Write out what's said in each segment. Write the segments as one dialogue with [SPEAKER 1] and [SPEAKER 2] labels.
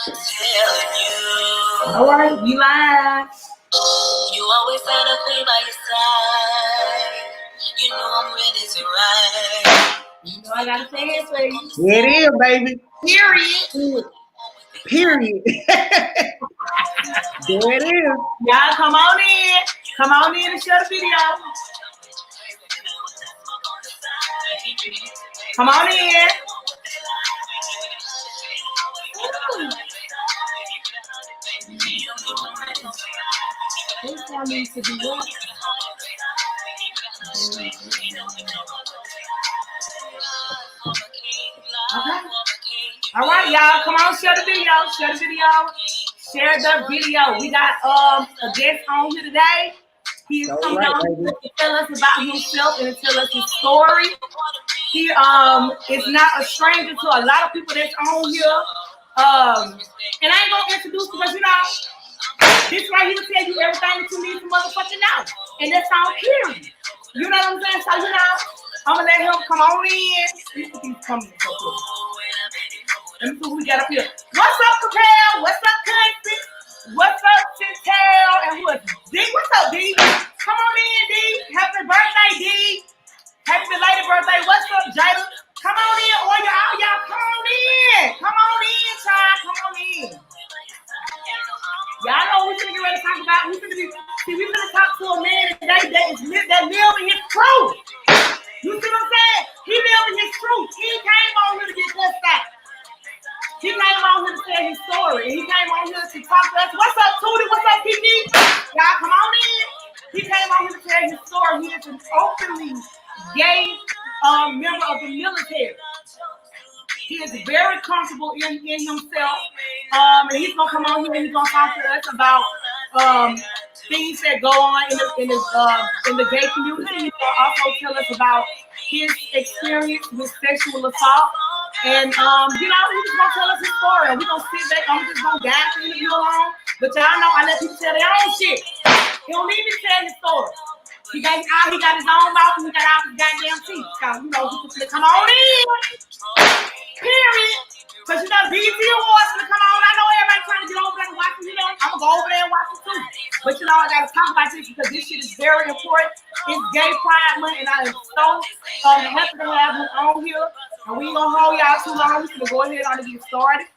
[SPEAKER 1] All right, we live.
[SPEAKER 2] You always had a queen by your side. You know I'm ready to ride.
[SPEAKER 1] You know I gotta say it for you.
[SPEAKER 3] It is, baby.
[SPEAKER 1] Period.
[SPEAKER 3] Period. There it is.
[SPEAKER 1] Y'all come on in. Come on in and share the video. Come on in. This one needs to be what? Okay. All right, y'all. Come on, share the video. Share the video. Share the video. We got a guest on here today. He's coming on to tell us about himself and to tell us his story. He is not a stranger to a lot of people that's on here. And I ain't gonna introduce because this right here will tell you everything that you need to motherfucking know. And that's all period. You know what I'm saying? So I'm gonna let him come on in. He's coming so cool. Let me see who we got up here. What's up, Capel? What's up, Country? What's up, Chantel? And who is D? What's up, D? Come on in, D. Happy birthday, D. Happy belated birthday. What's up, Jada? Come on in, all y'all come on in. Come on in, child. Come on in. Y'all know we're gonna get ready to talk about. We're gonna talk to a man today that lives in his truth. You see what I'm saying? He lives in his truth. He came on here to get cussed out. He came on here to tell his story. He came on here to talk to us. What's up, Tootie? What's up, PP? Y'all come on in. He came on here to tell his story. He is an openly gay member of the military. He is very comfortable in himself. And he's gonna come on here and he's gonna talk to us about things that go on in the gay community. He's gonna also tell us about his experience with sexual assault. And he's just gonna tell us his story. And we're gonna sit back. I'm just gonna guide the interview along. But y'all know I let people tell their own shit. He don't need me to tell his story. He got his own mouth and he got out his goddamn teeth. So he can come on in. Period. Because BET Awards gonna come on. I know everybody trying to get over there and watch it. I'm gonna go over there and watch it too. But I gotta talk about this because this shit is very important. It's Gay Pride Month, and I am so happy to have him on here. And we ain't gonna hold y'all too long. We're gonna go ahead on and get started.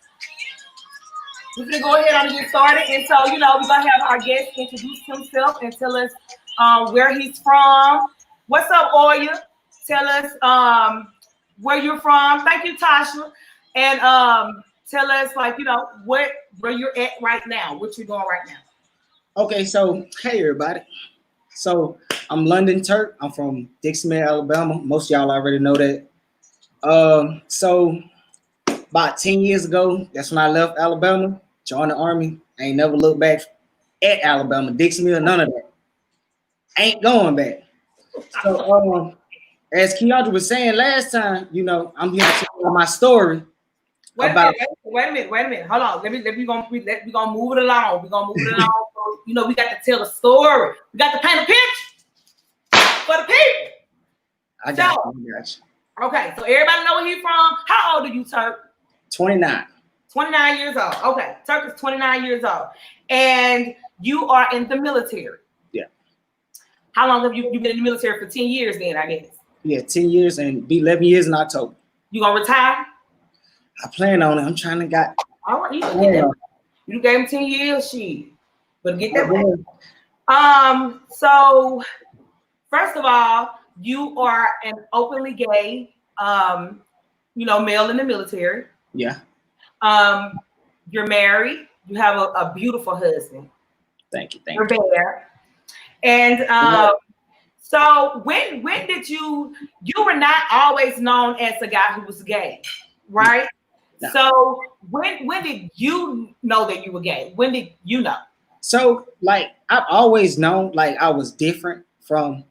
[SPEAKER 1] And so, we're gonna have our guest introduce himself and tell us where he's from. What's up, Oya? Tell us where you're from. Thank you, Tasha. And tell us, where you're at right now, what you're doing right now.
[SPEAKER 3] Okay, so hey everybody. So I'm London Turk. I'm from Dixie, Alabama. Most of y'all already know that. So about 10 years ago, that's when I left Alabama, joined the Army. I ain't never looked back at Alabama, Dixie, none of that. Ain't going back. So as Keandra was saying last time, I'm here to tell my story.
[SPEAKER 1] Wait a minute. Hold on. We gonna move it along. So, we got to tell a story. We got to paint a picture for the people.
[SPEAKER 3] I got you.
[SPEAKER 1] Okay, so everybody know where he's from. How old are you, Turk?
[SPEAKER 3] 29.
[SPEAKER 1] 29 years old. Okay, Turk is 29 years old. And you are in the military.
[SPEAKER 3] Yeah.
[SPEAKER 1] How long have you been in the military? For 10 years then, I guess.
[SPEAKER 3] Yeah, 10 years and be 11 years in October.
[SPEAKER 1] You gonna retire?
[SPEAKER 3] I plan on it. I'm trying to get.
[SPEAKER 1] All right, you gave him 10 years, but get that way. So first of all, you are an openly gay, male in the military.
[SPEAKER 3] Yeah.
[SPEAKER 1] You're married. You have a beautiful husband.
[SPEAKER 3] Thank you.
[SPEAKER 1] You're there. And so when did you were not always known as a guy who was gay, right? No. So when did you know that you were gay? When did you know?
[SPEAKER 3] So I've always known I was different from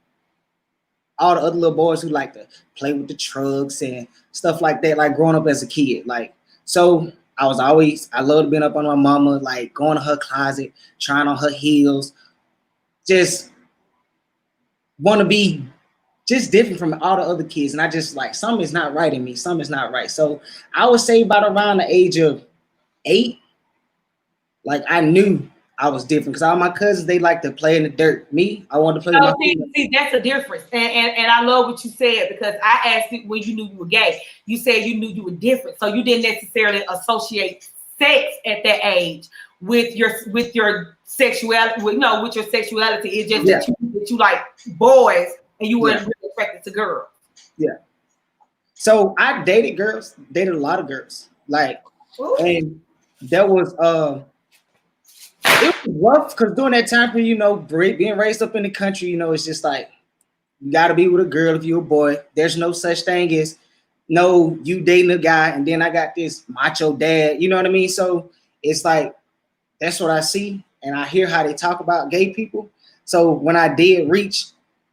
[SPEAKER 3] all the other little boys who like to play with the trucks and stuff like that, growing up as a kid. So I loved being up on my mama, going to her closet, trying on her heels, just want to be just different from all the other kids. And I just something is not right in me. Something is not right. So I would say about around the age of 8, Like I knew I was different because all my cousins they like to play in the dirt. Me, I wanted to play with my
[SPEAKER 1] See, that's a difference. And I love what you said because I asked you when you knew you were gay. You said you knew you were different. So you didn't necessarily associate sex at that age with your sexuality, with your sexuality. It's just that you like boys and you weren't really attracted to girls.
[SPEAKER 3] Yeah. So I dated a lot of girls. Like, and that was it was rough because during that time period, being raised up in the country, it's just like you gotta be with a girl if you're a boy. There's no such thing as no you dating a guy and then I got this macho dad, you know what I mean? So it's like that's what I see and I hear how they talk about gay people. So when I did reach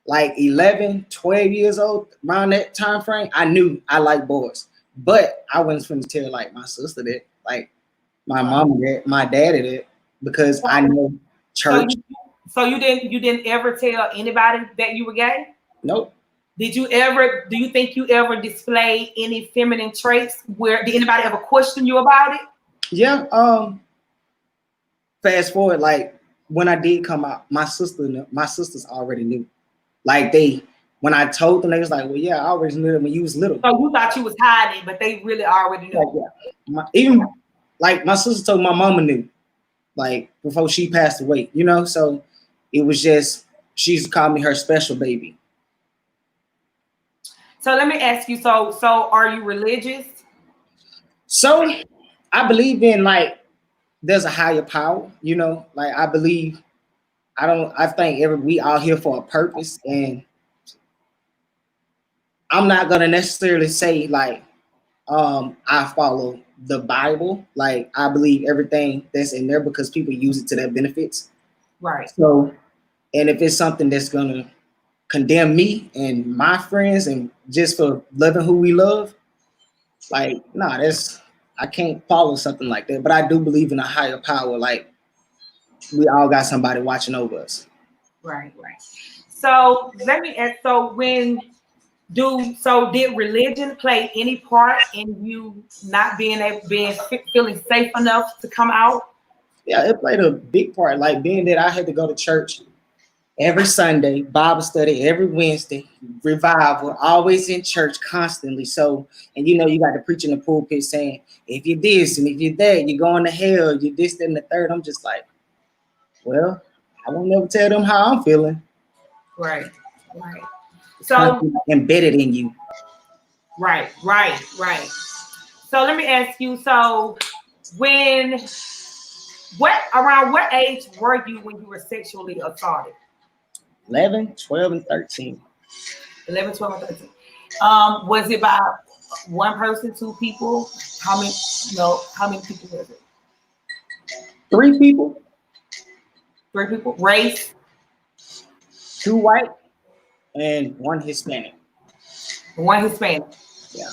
[SPEAKER 3] like 11, 12 years old, around that time frame, I knew I liked boys. But I wasn't finna tell like my sister that, like my mom did, my daddy did, because I know church.
[SPEAKER 1] So you didn't ever tell anybody that you were gay?
[SPEAKER 3] Nope.
[SPEAKER 1] Do you think you ever displayed any feminine traits did anybody ever question you about it?
[SPEAKER 3] Yeah. Fast forward, like when I did come out, my sisters already knew. Like when I told them, they was like, well, yeah, I always knew them when you was little.
[SPEAKER 1] So you thought you was hiding, but they really already knew.
[SPEAKER 3] Like, yeah. Even like my sister told my mama knew, like before she passed away, so it was just, she used to call me her special baby.
[SPEAKER 1] So let me ask you, so are you religious?
[SPEAKER 3] So I believe in like, there's a higher power, like I believe, I think we all here for a purpose, and I'm not gonna necessarily say like I follow the Bible. Like I believe everything that's in there because people use it to their benefits.
[SPEAKER 1] Right.
[SPEAKER 3] So, and if it's something that's gonna condemn me and my friends and just for loving who we love, like I can't follow something like that. But I do believe in a higher power. Like we all got somebody watching over us.
[SPEAKER 1] Right. So let me ask. So did religion play any part in you not feeling safe enough to come out?
[SPEAKER 3] Yeah, it played a big part. Like being that I had to go to church every Sunday, Bible study every Wednesday, revival, always in church constantly. So, and you got to preach in the pulpit saying, if you're this and if you're that, you're going to hell, you're this, that, and the third. I'm just like, well, I won't never tell them how I'm feeling.
[SPEAKER 1] Right. So
[SPEAKER 3] embedded in you.
[SPEAKER 1] Right. So let me ask you, so around what age were you when you were sexually assaulted?
[SPEAKER 3] 11, 12, and 13.
[SPEAKER 1] 11, 12, and 13. Was it by one person, two people? How many people was it?
[SPEAKER 3] 3 people.
[SPEAKER 1] 3 people? Race?
[SPEAKER 3] 2 white and 1 Hispanic.
[SPEAKER 1] 1 Hispanic.
[SPEAKER 3] Yeah.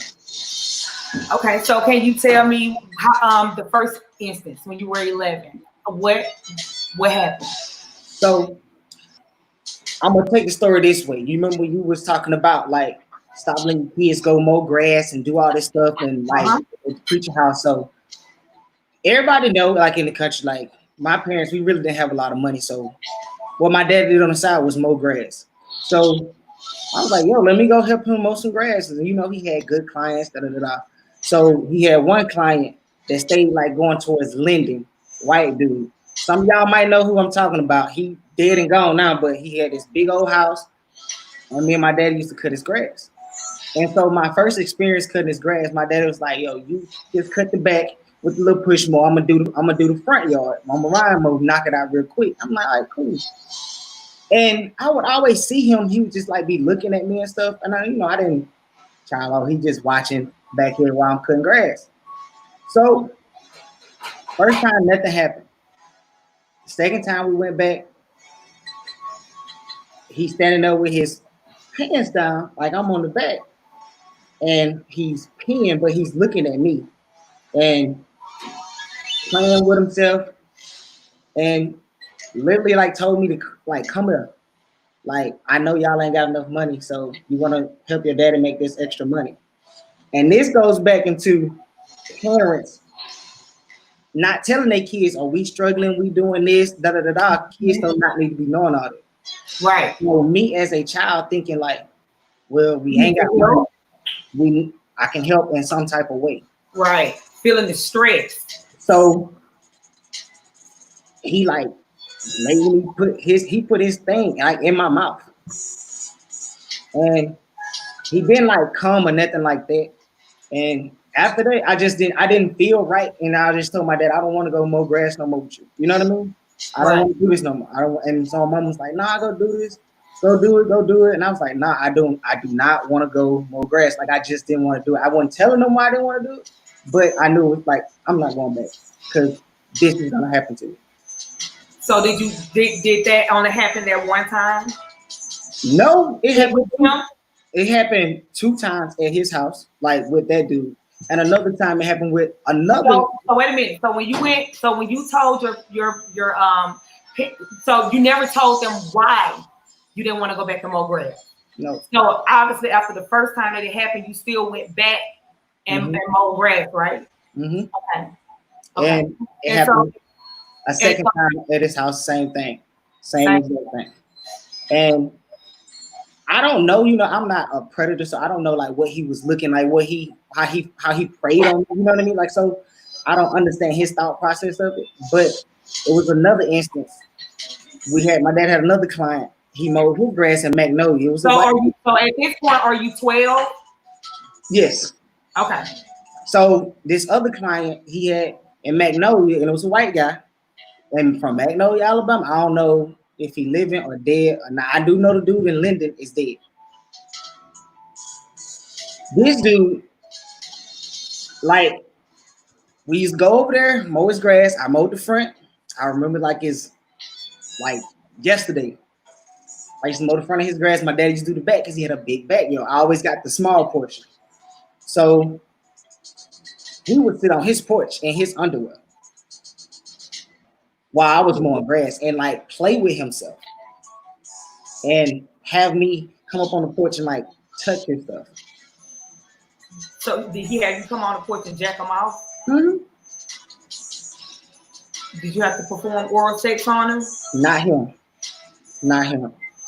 [SPEAKER 1] Okay, so can you tell me how, the first instance when you were 11? What happened?
[SPEAKER 3] So I'm gonna take the story this way. You remember you was talking about like stop letting kids go mow grass and do all this stuff and like at the preacher house. So everybody know, like in the country, like my parents, we really didn't have a lot of money. So what my dad did on the side was mow grass. So I was like, yo, let me go help him mow some grass. And he had good clients, So he had one client that stayed like going towards Linden, white dude. Some of y'all might know who I'm talking about. He dead and gone now, but he had this big old house. And me and my dad used to cut his grass. And so my first experience cutting his grass, my dad was like, yo, you just cut the back with the little push mower. I'm gonna do the front yard. I'm gonna rhyme mode, knock it out real quick. I'm like, all right, cool. And I would always see him. He would just like be looking at me and stuff. And I didn't child out. He just watching back here while I'm cutting grass. So first time nothing happened. Second time we went back, he's standing there with his pants down, like I'm on the back. And he's peeing, but he's looking at me and playing with himself. And literally like told me to like come here. Like, I know y'all ain't got enough money, so you want to help your daddy make this extra money. And this goes back into parents not telling their kids, "Are we struggling? We doing this? Da da da da." Kids do not need to be knowing all that.
[SPEAKER 1] Right.
[SPEAKER 3] So me as a child thinking like, well, we
[SPEAKER 1] You
[SPEAKER 3] ain't got
[SPEAKER 1] can
[SPEAKER 3] money.
[SPEAKER 1] help.
[SPEAKER 3] I can help in some type of way.
[SPEAKER 1] Right. Feeling the stress.
[SPEAKER 3] So he like made me put his thing like in my mouth, and he didn't like come or nothing like that. And after that, I didn't feel right, and I just told my dad I don't want to go mow grass no more with you. You know what I mean? I don't
[SPEAKER 1] Right.
[SPEAKER 3] want to do this no more. I don't. And so my mom was like, "Nah, go do this, go do it." And I was like, "Nah, I do not want to go mow grass. Like I just didn't want to do it. I wasn't telling them why I didn't want to do it, but I knew it was like I'm not going back because this is gonna happen to me."
[SPEAKER 1] So did that only happen that one time?
[SPEAKER 3] No, it happened.
[SPEAKER 1] With him?
[SPEAKER 3] It happened 2 times at his house, like with that dude, and another time it happened with another.
[SPEAKER 1] So wait a minute. So when you told so you never told them why you didn't want to go back to mow grass.
[SPEAKER 3] No.
[SPEAKER 1] So obviously after the first time that it happened, you still went back and mowed grass, right?
[SPEAKER 3] Mm-hmm.
[SPEAKER 1] Okay.
[SPEAKER 3] And it happened a second time at his house, same thing, same exact thing. And I don't know, I'm not a predator, so I don't know like what he was looking like, how he preyed on me, you know what I mean? Like, so I don't understand his thought process of it. But it was another instance. My dad had another client. He mowed his grass in Magnolia. It was
[SPEAKER 1] so at this point, are you 12?
[SPEAKER 3] Yes.
[SPEAKER 1] Okay.
[SPEAKER 3] So this other client he had in Magnolia, and it was a white guy, and from Magnolia, Alabama. I don't know if he living or dead or not. I do know the dude in Linden is dead. This dude, like, we used to go over there, mow his grass. I mowed the front. I remember like it's like yesterday. I used to mow the front of his grass. My dad used to do the back because he had a big backyard. I always got the small portion. So he would sit on his porch in his underwear while I was mowing grass and like play with himself and have me come up on the porch and like touch his stuff.
[SPEAKER 1] So did he have you come on the porch and jack him off?
[SPEAKER 3] Mm-hmm.
[SPEAKER 1] Did you have to perform oral sex on him?
[SPEAKER 3] Not him.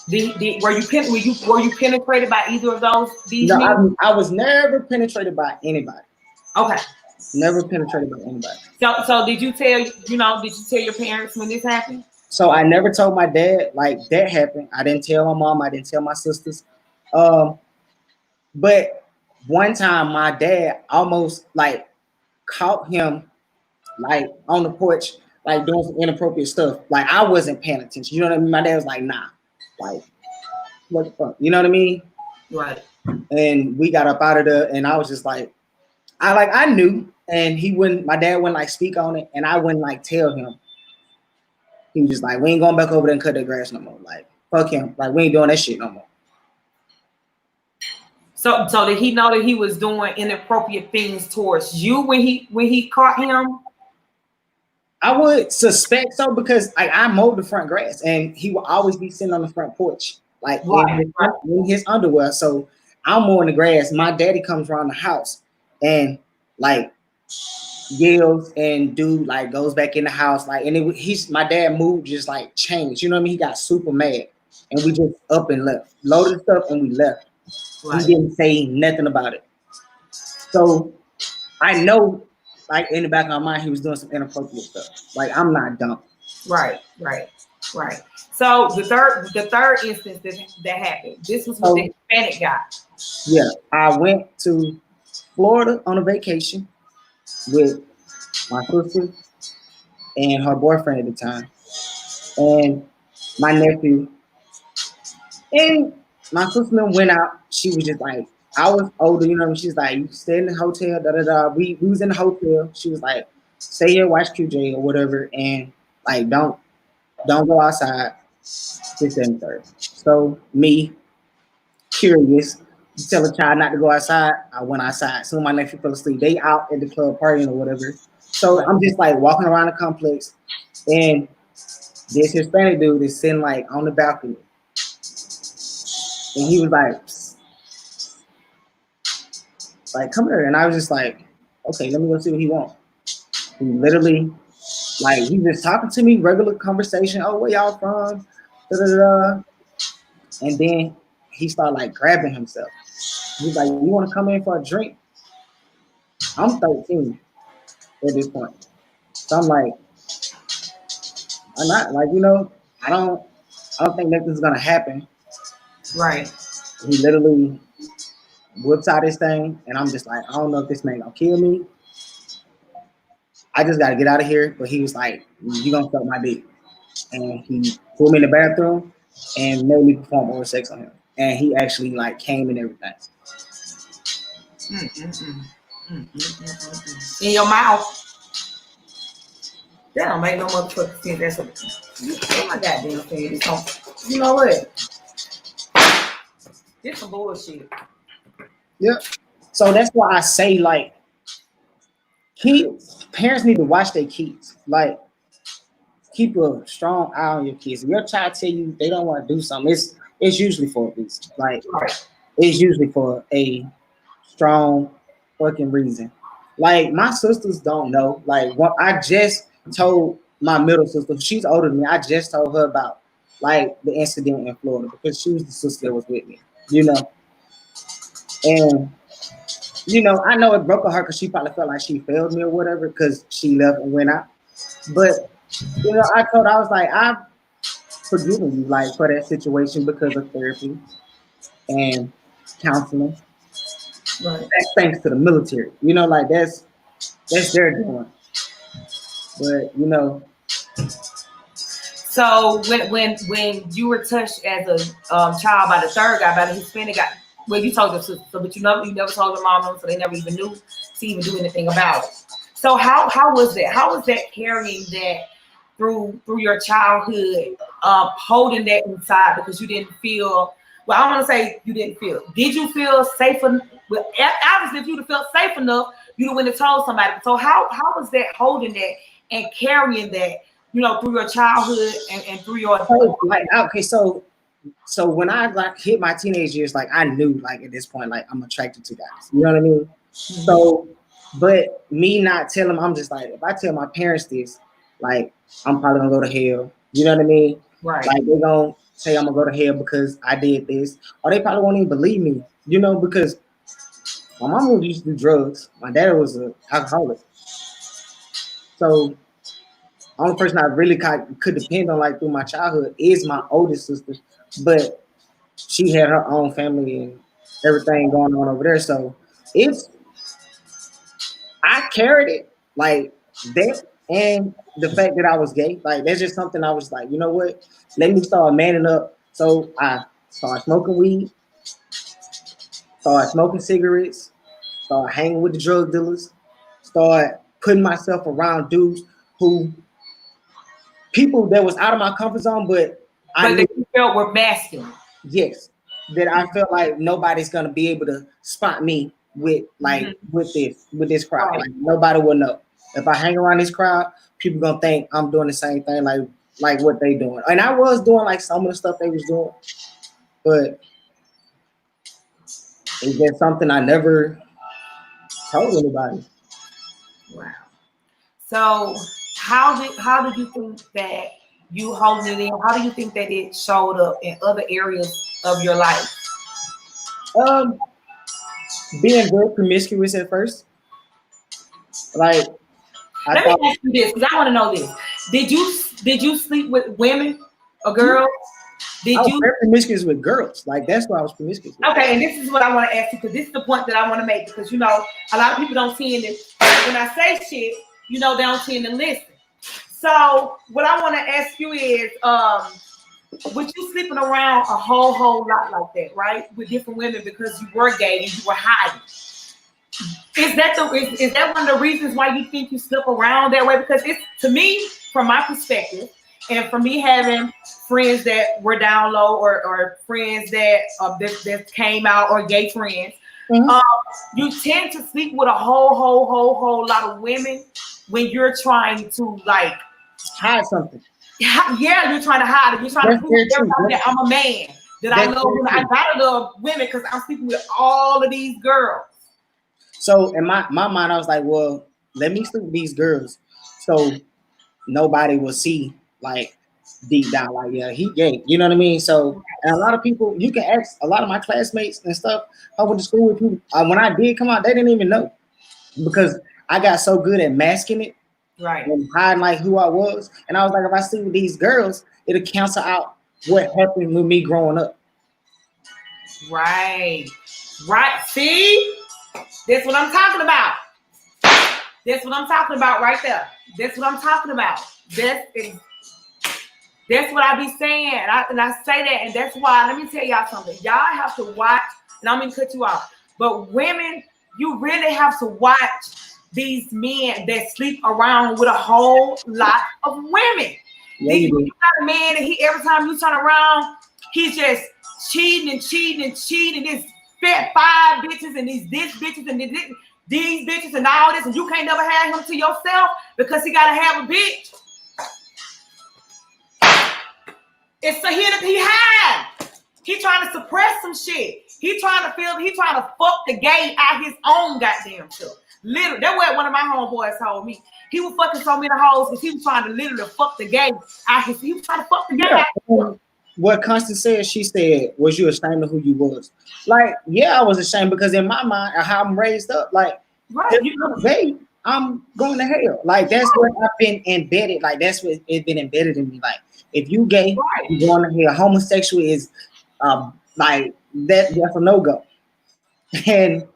[SPEAKER 1] Were you penetrated by either of these men?
[SPEAKER 3] I was never penetrated by anybody.
[SPEAKER 1] Okay.
[SPEAKER 3] Never penetrated by anybody.
[SPEAKER 1] So did you tell your parents when this happened?
[SPEAKER 3] So I never told my dad like that happened. I didn't tell my mom. I didn't tell my sisters. But one time my dad almost like caught him like on the porch, like doing some inappropriate stuff. Like I wasn't paying attention. You know what I mean? My dad was like, nah, like what the fuck? You know what I mean?
[SPEAKER 1] Right.
[SPEAKER 3] And we got up out of there, and I was just like, I knew, and my dad wouldn't like speak on it, and I wouldn't like tell him. He was just like, we ain't going back over there and cut that grass no more. Like, fuck him. Like, we ain't doing that shit no more.
[SPEAKER 1] So did he know that he was doing inappropriate things towards you when he caught him?
[SPEAKER 3] I would suspect so because I mowed the front grass, and he would always be sitting on the front porch, like in his underwear. So I'm mowing the grass. My daddy comes around the house and like yells, and dude like goes back in the house, like, and my dad mood just like changed. You know what I mean? He got super mad, and we just up and left, loaded stuff, and we left. Right. He didn't say nothing about it. So I know, like in the back of my mind, he was doing some inappropriate stuff. Like I'm not dumb.
[SPEAKER 1] Right. So the third instance that happened, this was with the Hispanic guy.
[SPEAKER 3] Yeah, I went to Florida on a vacation with my sister and her boyfriend at the time, and my nephew. And my sister went out. She was just like, I was older, you know. She's like, you stay in the hotel, da da da. We was in the hotel. She was like, stay here, watch QJ or whatever, and like don't go outside. This and third. So me, curious, you tell a child not to go outside. I went outside. Soon my nephew fell asleep. They out at the club partying or whatever. So I'm just like walking around the complex, and this Hispanic dude is sitting like on the balcony. And he was like, come here. And I was just like, okay, let me go see what he wants. He literally, like, he just talking to me, regular conversation. Oh, where y'all from? Da, da, da. And then he started like grabbing himself. He's like, "You want to come in for a drink?" I'm 13 at this point, so I'm like, I'm not like, I don't think nothing's gonna happen.
[SPEAKER 1] Right.
[SPEAKER 3] He literally whips out his thing, and I'm just like, I don't know if this man gonna kill me. I just gotta get out of here. But he was like, "You gonna suck my dick?" And he pulled me in the bathroom and made me perform oral sex on him. And he actually like came and everything.
[SPEAKER 1] In your mouth. That don't make no motherfucking sense. That's oh my goddamn thing. You know what? This some bullshit.
[SPEAKER 3] Yeah. So that's why I say like parents need to watch their kids. Like keep a strong eye on your kids. If your child tell you they don't want to do something, it's usually for a reason. Like it's usually for a strong fucking reason. Like my sisters don't know. Like what I just told my middle sister, she's older than me. I just told her about like the incident in Florida because she was the sister that was with me, And I know it broke her heart because she probably felt like she failed me or whatever because she left and went out. But I told her, I was like, I've forgiven you like for that situation because of therapy and counseling.
[SPEAKER 1] Right.
[SPEAKER 3] That's thanks to the military. Like that's their doing. But
[SPEAKER 1] So when you were touched as a child by the third guy, by the Hispanic guy, well, you told your sister, but you never told your mom, so they never even knew to even do anything about it. So how was that? How was that carrying that through your childhood, holding that inside because you didn't feel? Well, I want to say you didn't feel. Did you feel safe? Well, obviously, if you'd have felt safe enough, you'd have told somebody. So how was that holding that and carrying that? Through your childhood and through your
[SPEAKER 3] like okay, so when I like hit my teenage years, like I knew like at this point, like I'm attracted to guys. You know what I mean? Mm-hmm. So, but me not telling them, I'm just like, if I tell my parents this, like I'm probably gonna go to hell. You know what I mean?
[SPEAKER 1] Right.
[SPEAKER 3] Like they're gonna say I'm gonna go to hell because I did this, or they probably won't even believe me. Because my mom used to do drugs. My dad was an alcoholic. So only person I really could depend on like through my childhood is my oldest sister, but she had her own family and everything going on over there. So I carried it like that, and the fact that I was gay, like that's just something I was like, you know what? Let me start manning up. So I started smoking weed, started smoking cigarettes, started hanging with the drug dealers, started putting myself around dudes people that was out of my comfort zone, but
[SPEAKER 1] they felt were masculine.
[SPEAKER 3] Yes, that I felt like nobody's gonna be able to spot me with like with this crowd. Right. Like nobody will know if I hang around this crowd. People gonna think I'm doing the same thing like what they doing, and I was doing like some of the stuff they was doing, but it's just something I never told anybody.
[SPEAKER 1] Wow. So how did you think that you holding it in? How do you think that it showed up in other areas of your life?
[SPEAKER 3] Being very promiscuous at first. Like
[SPEAKER 1] let me ask you this because I want to know this. Did you sleep with women or girls?
[SPEAKER 3] I was very promiscuous with girls. Like that's what I was promiscuous with.
[SPEAKER 1] Okay, and this is what I want to ask you because this is the point that I want to make because a lot of people don't tend to when I say shit, they don't tend to listen. So what I want to ask you is, with you sleeping around a whole lot like that, right, with different women because you were gay and you were hiding. Is that one of the reasons why you think you slip around that way? Because it's, to me, from my perspective, and for me having friends that were down low or friends that came out or gay friends, you tend to sleep with a whole lot of women when you're trying to like
[SPEAKER 3] hide something.
[SPEAKER 1] Yeah, you're trying to hide it. You're trying to prove everybody that I'm a man. That I love women. I gotta love women because I'm sleeping with all of these girls.
[SPEAKER 3] So in my mind, I was like, well, let me sleep with these girls so nobody will see like deep down, like yeah, he gay. You know what I mean? So, and a lot of people, you can ask a lot of my classmates and stuff. I went to school with people. When I did come out, they didn't even know because I got so good at masking it
[SPEAKER 1] Right.
[SPEAKER 3] and hiding like who I was. And I was like, if I see with these girls, it'll cancel out what happened with me growing up.
[SPEAKER 1] Right. Right. See? That's what I'm talking about. That's what I'm talking about right there. That's what I'm talking about. That's what I be saying. And I say that, and that's why, let me tell y'all something. Y'all have to watch, and I'm going to cut you off. But women, you really have to watch these men that sleep around with a whole lot of women.
[SPEAKER 3] Yeah,
[SPEAKER 1] You got a man, and every time you turn around, he's just cheating and cheating and cheating. This fat 5 bitches and these bitches and these bitches and all this, and you can't never have him to yourself because he got to have a bitch. It's so he hide. He trying to suppress some shit. He trying to fuck the gay out his own goddamn self. Literally, that's what one of my homeboys told me. He was fucking so many hoes because he was trying to literally fuck the gay out his. He was trying to fuck the gay out his self.
[SPEAKER 3] What Constance said, she said, was you ashamed of who you was? Like, yeah, I was ashamed because in my mind, how I'm raised up, like,
[SPEAKER 1] right,
[SPEAKER 3] if I'm gay, I'm going to hell. Like, that's what I've been embedded. Like, that's what it's been embedded in me. Like, if you gay, right, you're going to hell. Homosexual is like that's a no-go. And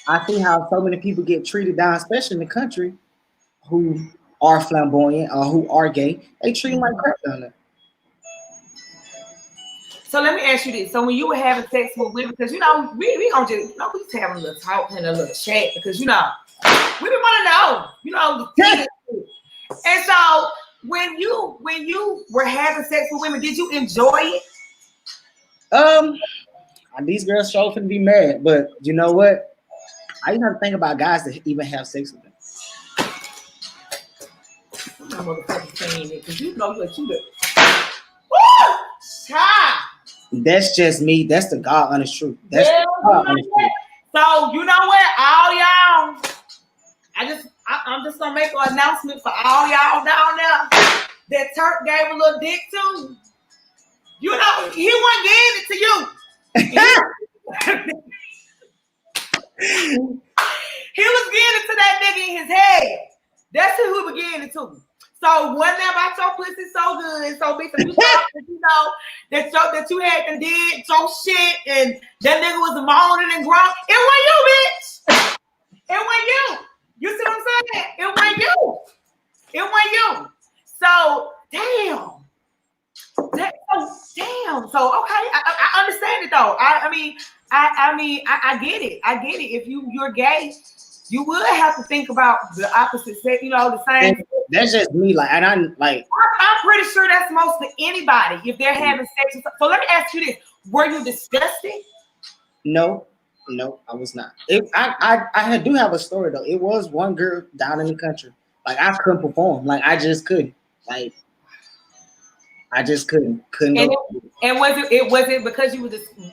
[SPEAKER 3] I see how so many people get treated down, especially in the country, who are flamboyant or who are gay. They treat them like crap down there.
[SPEAKER 1] So let me ask you this. So when you were having sex with women, because we gonna just we just having a little talk and a little chat because we want to know, and so when you were having sex with women, did you enjoy it?
[SPEAKER 3] These girls sure finna be mad, but you know what? I even have to think about guys that even have sex with them.
[SPEAKER 1] I'm motherfucking saying it because you know what you do. Woo! Ha! That's
[SPEAKER 3] just me. That's the God honest truth. That's the God honest truth.
[SPEAKER 1] So you know what? All y'all, I'm just gonna make an announcement for all y'all down there that Turk gave a little dick to. You know, he wasn't giving it to you. He was giving it to that nigga in his head. That's who he was giving it to. So one thing about your pussy so good, so big, you know that you had and did your shit, and that nigga was moaning and groaning. It wasn't you, bitch. It wasn't you. You see what I'm saying? It wasn't you. It wasn't you. So damn. So okay, I understand it though. I mean, I get it. I get it. If you're gay, you would have to think about the opposite sex. You know, the same.
[SPEAKER 3] And that's just me. Like, and I'm
[SPEAKER 1] pretty sure that's most of anybody if they're having sex. So let me ask you this: were you disgusted?
[SPEAKER 3] No, I was not. I do have a story though. It was one girl down in the country. Like I couldn't perform. Like I just couldn't. Like I just couldn't.
[SPEAKER 1] And was it because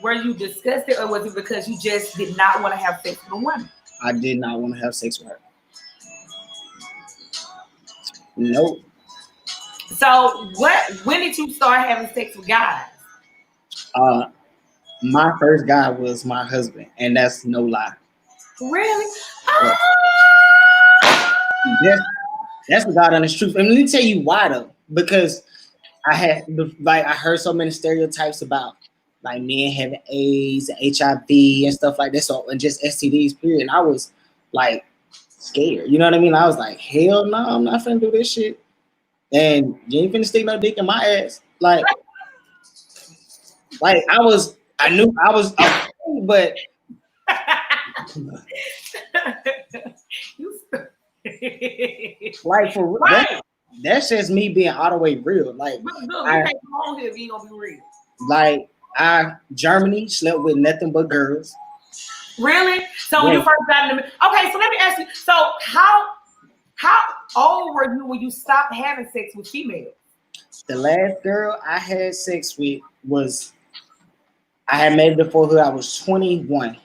[SPEAKER 1] were you disgusted, or was it because you just did not want to have sex with a woman?
[SPEAKER 3] I did not want to have sex with her. Nope.
[SPEAKER 1] So when did you start having sex with guys?
[SPEAKER 3] My first guy was my husband, and that's no lie.
[SPEAKER 1] Really?
[SPEAKER 3] That's the God honest truth. And let me tell you why though. Because I heard so many stereotypes about like men having AIDS and HIV and stuff like that. So and just STDs, period. And I was like scared. You know what I mean? I was like, hell no, I'm not finna do this shit. And you ain't finna stick no dick in my ass. Like I knew I was but like for right. That's just me being all the way real. Like
[SPEAKER 1] I can't come on here if you gonna be real.
[SPEAKER 3] Like Germany slept with nothing but girls.
[SPEAKER 1] Really? So when you first got in okay, so let me ask you. So how old were you when you stopped having sex with females?
[SPEAKER 3] The last girl I had sex with was I had made it before her. I was 21.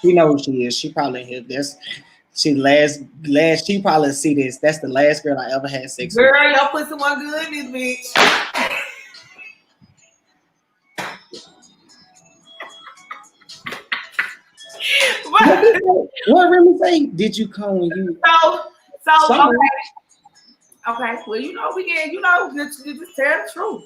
[SPEAKER 3] You know who she is. She probably here. She she probably see this. That's the last girl I ever had sex with.
[SPEAKER 1] Girl, y'all put someone good in this bitch.
[SPEAKER 3] What really say? Did you come when you?
[SPEAKER 1] So okay. Well, you know, we can, you know, just tell the truth.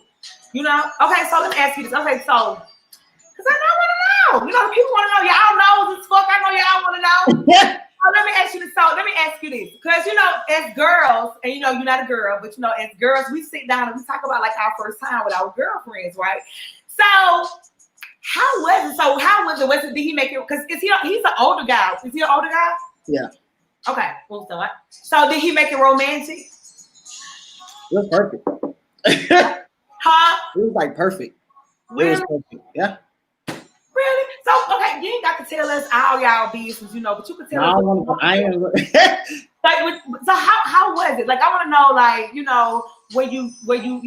[SPEAKER 1] You know, okay. So let me ask you this. Okay, so because I want to know. You know, people want to know. Y'all know this fuck. I know y'all want to know. So let me ask you this. So let me ask you this, because you know, as girls, and you know, you're not a girl, but you know, as girls, we sit down and we talk about like our first time with our girlfriends, right? So how was it? So how was it? Did he make it? Because he's an older guy. Is he an older guy?
[SPEAKER 3] Yeah.
[SPEAKER 1] Okay. Well, so did he make it romantic?
[SPEAKER 3] It was perfect.
[SPEAKER 1] Huh?
[SPEAKER 3] It was like perfect.
[SPEAKER 1] Really?
[SPEAKER 3] It was perfect. Yeah.
[SPEAKER 1] Really? So okay, you ain't got to tell us all y'all business, you know, but you can tell us.
[SPEAKER 3] I am.
[SPEAKER 1] Like, so how was it? Like, I want to know, like, you know, where you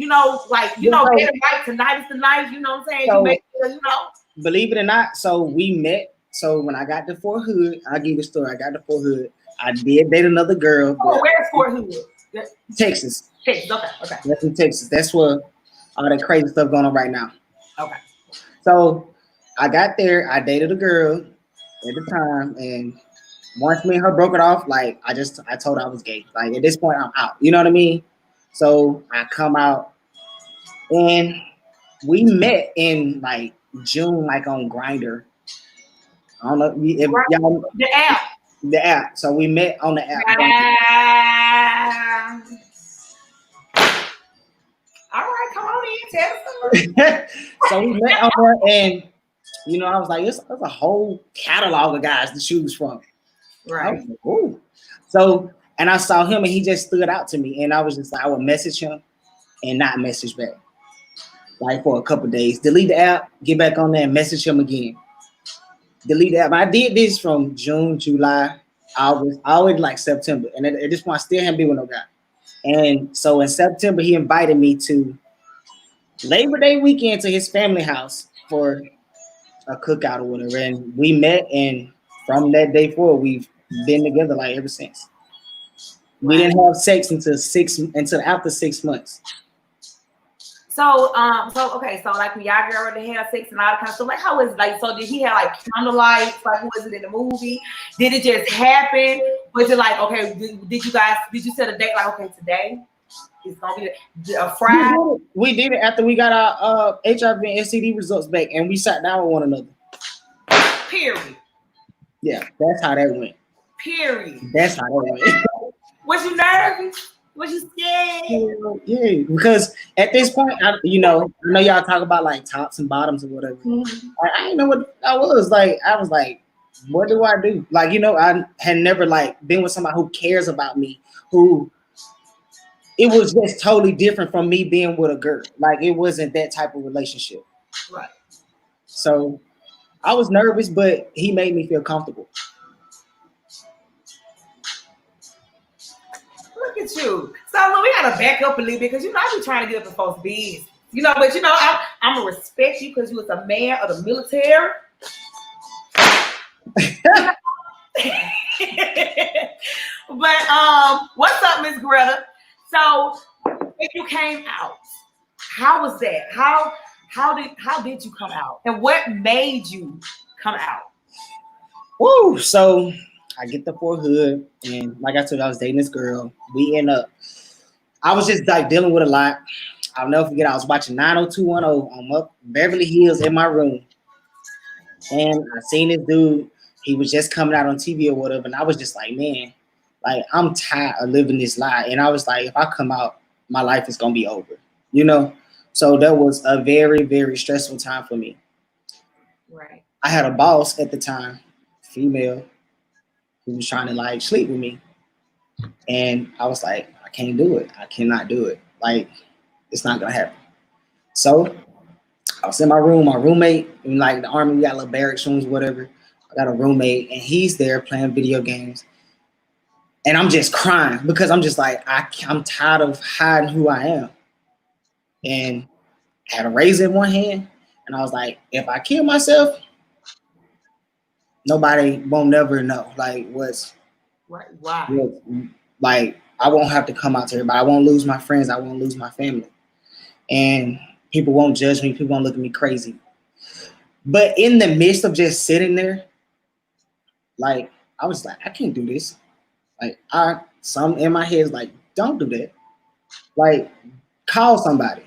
[SPEAKER 1] know, like, you know, get it right, tonight is the night, you know what I'm saying?
[SPEAKER 3] So,
[SPEAKER 1] you make it, you know.
[SPEAKER 3] Believe it or not, so we met. So when I got to Fort Hood, I'll give you a story. I got to Fort Hood. I did date another girl.
[SPEAKER 1] Oh, where's Fort Hood?
[SPEAKER 3] Texas.
[SPEAKER 1] Texas. Okay.
[SPEAKER 3] That's in Texas. That's where all that crazy stuff going on right now.
[SPEAKER 1] Okay.
[SPEAKER 3] So I got there. I dated a girl at the time, and once me and her broke it off, like I told her I was gay. Like at this point, I'm out. You know what I mean? So I come out, and we met in like June, like on Grinder. I don't know if y'all the app. So we met on the app.
[SPEAKER 1] All right, come on in, tell us.
[SPEAKER 3] So we met on there, and you know, I was like, there's a whole catalog of guys to choose from.
[SPEAKER 1] Right.
[SPEAKER 3] Like, ooh. So, and I saw him, and he just stood out to me, and I was just like, I would message him and not message back, like for a couple days. Delete the app, get back on there, and message him again. Delete the app. I did this from June, July, August, always like September, and at this point, I still haven't been with no guy. And so in September, he invited me to Labor Day weekend to his family house for a cookout or whatever. And we met, and from that day forward, we've been together like ever since. We didn't have sex until after 6 months.
[SPEAKER 1] So okay, so like when y'all get ready to have sex and all that kind of stuff, like how was it? Like, so did he have like candlelights? Like, was it in the movie? Did it just happen? Was it like, okay, did you set a date like, okay, today it's gonna be a Friday?
[SPEAKER 3] We did it after we got our HIV and STD results back, and we sat down with one another.
[SPEAKER 1] Period.
[SPEAKER 3] Yeah, that's how that went.
[SPEAKER 1] Period.
[SPEAKER 3] That's how that went.
[SPEAKER 1] Was you nervous? Was you scared?
[SPEAKER 3] Yeah, because at this point, I know y'all talk about like tops and bottoms or whatever.
[SPEAKER 1] Mm-hmm.
[SPEAKER 3] I didn't know what I was like. I was like, what do I do? Like, you know, I had never like been with somebody who cares about me, who it was just totally different from me being with a girl. Like, it wasn't that type of relationship.
[SPEAKER 1] Right.
[SPEAKER 3] So I was nervous, but he made me feel comfortable.
[SPEAKER 1] Look at you. So look, we gotta back up a little bit because you know I be trying to get up in folks' business. You know, but you know, I'm gonna respect you because you was a man of the military. But what's up, Miss Greta? So if you came out, how was that? How did you come out? And what made you come out?
[SPEAKER 3] Woo! So I get the Fort Hood, and like I told you, I was dating this girl. We end up, I was just like dealing with a lot. I'll never forget, I was watching 90210 on up Beverly Hills in my room. And I seen this dude, he was just coming out on TV or whatever, and I was just like, man, like I'm tired of living this lie. And I was like, if I come out, my life is gonna be over, you know? So that was a very, very stressful time for me.
[SPEAKER 1] Right.
[SPEAKER 3] I had a boss at the time, female, who was trying to like sleep with me. And I was like, I can't do it. I cannot do it. Like, it's not gonna happen. So I was in my room, my roommate, in like the army, we got little barracks rooms, whatever. I got a roommate, and he's there playing video games. And I'm just crying because I'm just like, I'm tired of hiding who I am. And I had a razor in one hand, and I was like, if I kill myself, nobody won't never know like what's
[SPEAKER 1] Right. Why?
[SPEAKER 3] Like, I won't have to come out to everybody. I won't lose my friends. I won't lose my family. And people won't judge me. People won't look at me crazy. But in the midst of just sitting there, like, I was like, I can't do this. Like, some in my head is like, don't do that. Like, call somebody.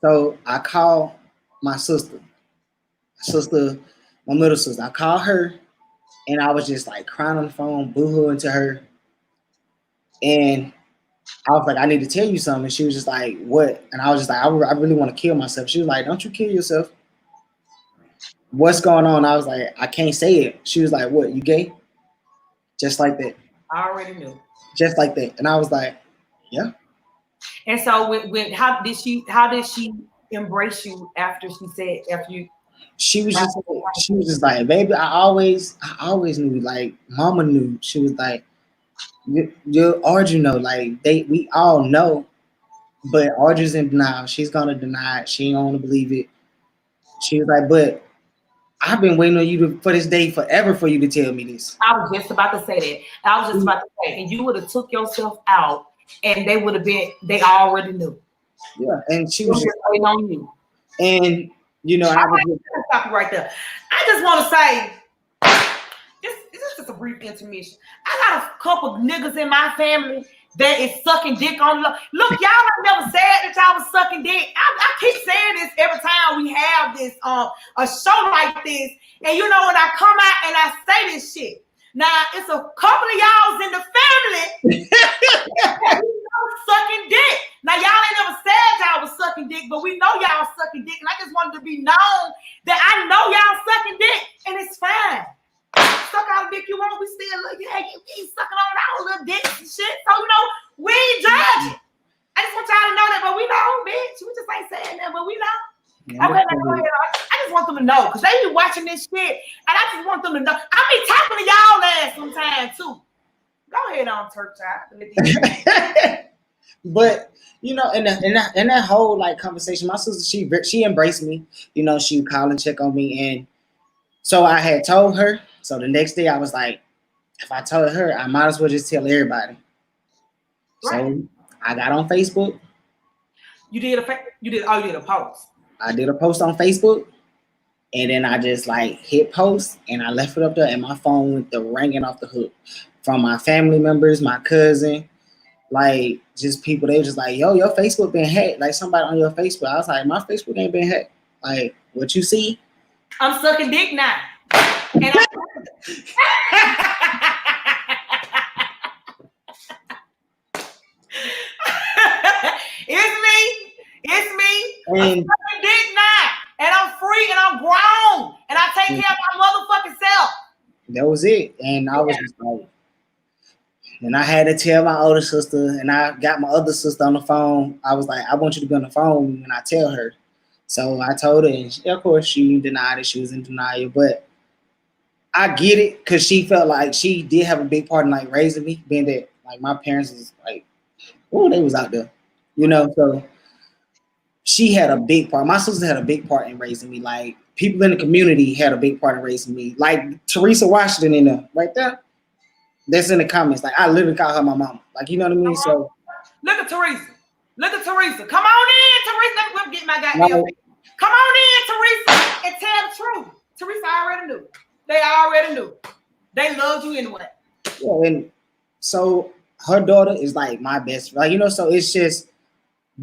[SPEAKER 3] So I call my sister, my middle sister. I call her, and I was just like crying on the phone, boo-hooing to her. And I was like, I need to tell you something. And she was just like, what? And I was just like, I really want to kill myself. She was like, don't you kill yourself. What's going on? I was like, I can't say it. She was like, what, you gay? Just like that.
[SPEAKER 1] I already knew.
[SPEAKER 3] Just like that. And I was like, yeah.
[SPEAKER 1] And so with how did she embrace you after you?
[SPEAKER 3] She was just like, baby, I always knew, like, mama knew. She was like, Audrey know, like, we all know, but Audrey's in denial. She's gonna deny it. She don't want to believe it. She was like, but I've been waiting on you for this day forever for you to tell me this.
[SPEAKER 1] I was just about to say that. I was just about to say, and you would have took yourself out, and they already knew.
[SPEAKER 3] Yeah, and she was just
[SPEAKER 1] waiting on you.
[SPEAKER 3] And I was
[SPEAKER 1] stop you right there. I just want to say, this is just a brief intermission. I got a couple niggas in my family that is sucking dick on look. Look, y'all have never said that y'all was sucking dick. I keep saying this every time we have this a show like this. And when I come out and I say this shit. Now it's a couple of y'all's in the family sucking dick. Now y'all ain't never said y'all was sucking dick, but we know y'all sucking dick. And I just wanted to be known that I know y'all sucking dick, and it's fine. Suck all the dick you want, we still look, yeah, you sucking on our little dicks and shit. So we ain't judging. I just want y'all to know that, but we know, bitch. We just ain't saying that, but we know. Yeah, I just want them to know, because they be watching this shit, and I just want them to know. I be talking to y'all ass sometimes too. Go ahead on, Turk child.
[SPEAKER 3] But in that whole like conversation, my sister she embraced me. She would call and check on me, and so I had told her. So the next day I was like, if I told her, I might as well just tell everybody. Right. So I got on Facebook.
[SPEAKER 1] You did a post.
[SPEAKER 3] I did a post on Facebook, and then I just like hit post, and I left it up there, and my phone went the ringing off the hook from my family members, my cousin, like just people. They were just like, yo, your Facebook been hacked. Like somebody on your Facebook. I was like, my Facebook ain't been hacked. Like what you see?
[SPEAKER 1] I'm sucking dick now. And It's me. I'm sucking dick now. And I'm free and I'm grown. And I take care of my motherfucking self.
[SPEAKER 3] That was it. And I was just like, and I had to tell my older sister, and I got my other sister on the phone. I was like, I want you to be on the phone when I tell her. So I told her, and of course she denied it. She was in denial, but I get it, because she felt like she did have a big part in like raising me, being that like my parents was like, oh, they was out there, so she had a big part. My sister had a big part in raising me. Like people in the community had a big part in raising me. Like Teresa Washington in there, right there. That's in the comments. Like I literally call her my mama. Like what I mean? So
[SPEAKER 1] look at Teresa. Come on in, Teresa. Let me get my goddamn. Come on in, Teresa, and tell the truth. Teresa already knew. They already knew. They loved you anyway.
[SPEAKER 3] Yeah, and so her daughter is like my best friend. Like, so it's just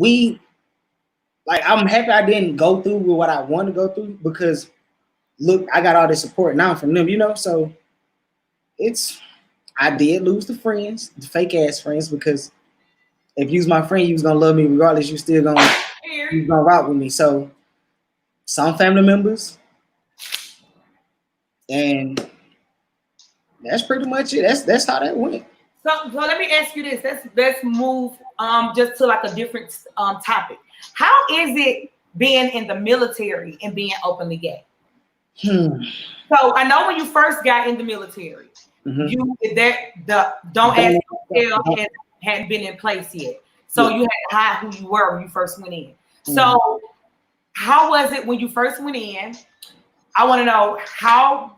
[SPEAKER 3] I'm happy I didn't go through with what I want to go through, because look, I got all this support now from them, so I did lose the friends, the fake ass friends, because if you was my friend, you was gonna love me regardless. You still gonna rock with me. So some family members, and that's pretty much it. That's how that went.
[SPEAKER 1] So let me ask you this. Let's move just to like a different topic. How is it being in the military and being openly gay? So I know when you first got in the military, you don't ask yourself hadn't been in place yet. So you had to hide who you were when you first went in. So how was it when you first went in? I want to know, how